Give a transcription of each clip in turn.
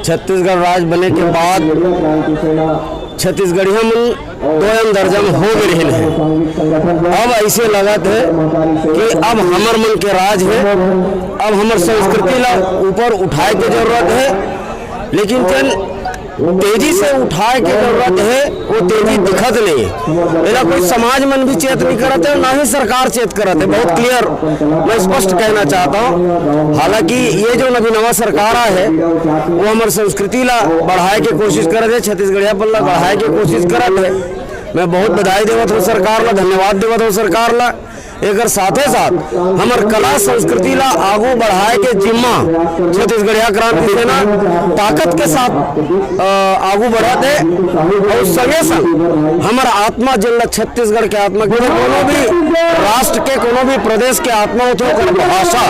छत्तीसगढ़ राज्य बने के बाद छत्तीसगढ़िया मन 2 दर्जा में हो गए हैं। अब ऐसे लगत है कि अब हमर मन के राज है, अब हमर संस्कृति ला ऊपर उठाए के जरूरत है, लेकिन तेजी से उठाए के जरूरत है, वो तेजी दिखत नहीं है। मेरा कोई समाज मन भी चेत नहीं करत है, ना ही सरकार चेत करत है। बहुत क्लियर मैं स्पष्ट कहना चाहता हूँ। हालांकि ये जो अभी नवा सरकार है वो हमारे संस्कृति ला बढ़ाए के कोशिश करत है, छत्तीसगढ़िया पन ला बढ़ाए के कोशिश करत है। मैं बहुत बधाई देवत हूँ सरकार ला, धन्यवाद देवत हूँ सरकार ला। एक साथे साथ हमार कला संस्कृति ला आगू बढ़ाए के जिम्मा छत्तीसगढ़िया क्रांति सेना ताकत के साथ आगू बढ़ाते है। और संगे संग हमारा आत्मा जिला छत्तीसगढ़ के आत्मा के कोनो भी राष्ट्र के कोनो भी प्रदेश के आत्मा हो तो भाषा,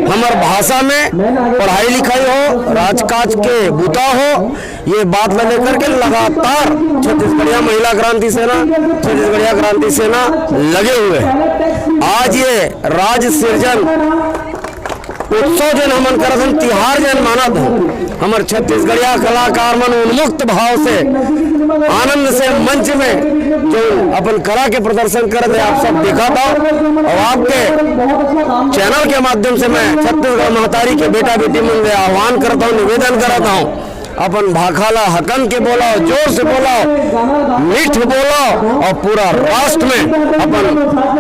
हमार भाषा में पढ़ाई लिखाई हो, राजकाज के बूता हो, ये बात ला लेकर के लगातार छत्तीसगढ़िया महिला क्रांति सेना, छत्तीसगढ़िया क्रांति सेना लगे हुए हैं। आज ये राज्य सृजन उत्सव जन हमन करत हन, तिहार जन मानत हन। हमार छत्तीसगढ़िया कलाकार मन उन्मुक्त भाव से आनंद से मंच में जो अपन कला के प्रदर्शन करत है, आप सब देखा था। और आपके चैनल के माध्यम से मैं छत्तीसगढ़ महतारी के बेटा बेटी मन से आह्वान करता हूँ, निवेदन करता हूँ, अपन भाखाला हकन के बोलाओ, जोर से बोलाओ, मीठ बोलाओ और पूरा राष्ट्र में अपन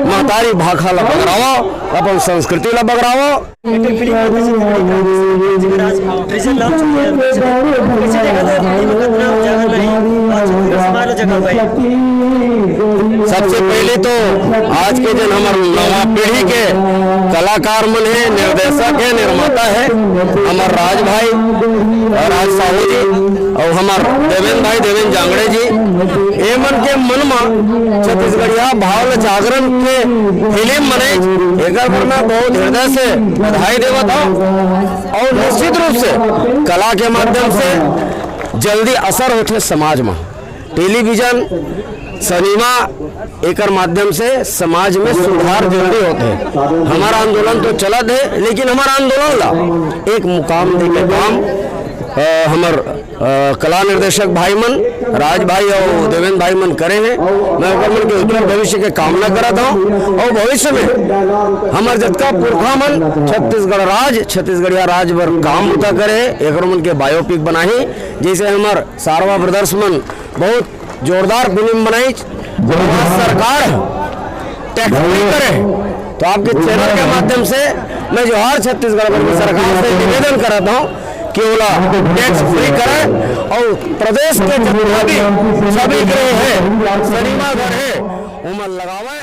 महतारी भाखाला बगराओ, अपन संस्कृति ला बगराओ। सबसे पहले तो आज के जन हमारे नवा पीढ़ी के कलाकार मन है, निर्देशक है, निर्माता है, हमार राज भाई राज साहू जी और हमार देवेंद्र भाई देवेंद्र जांगड़े जी, ये मन के मन में छत्तीसगढ़िया भाव जागरण के फिल्म बने, एक मैं बहुत हृदय से बधाई देवत हूँ। और निश्चित रूप से कला के माध्यम से जल्दी असर होते समाज में, टेलीविजन सिनेमा एक माध्यम से समाज में सुधार जल्दी होते हैं। हमारा आंदोलन तो चलत है, लेकिन हमारा आंदोलन ला एक मुकाम देके काम हमार कला निर्देशक भाई मन, राज भाई और देवेंद्र भाई मन करे हैं। मैं मन के उज्जवल भविष्य के कामना करता हूँ। और भविष्य में हमार जतका पुरखा मन छत्तीसगढ़ राज, छत्तीसगढ़िया राज पर काम उता करे, एक मन के बायोपिक बनाई, जैसे हमार सारवा ब्रदर्स मन बहुत जोरदार फिल्म बनाई, सरकार टैक्स फ्री करे। तो आपके चैनल के माध्यम से मैं जोहार छत्तीसगढ़ की सरकार से निवेदन करता हूँ कि वो टैक्स फ्री करे और प्रदेश के जितना भी सभी गृह है, सिनेमा घर है, उमर लगावे।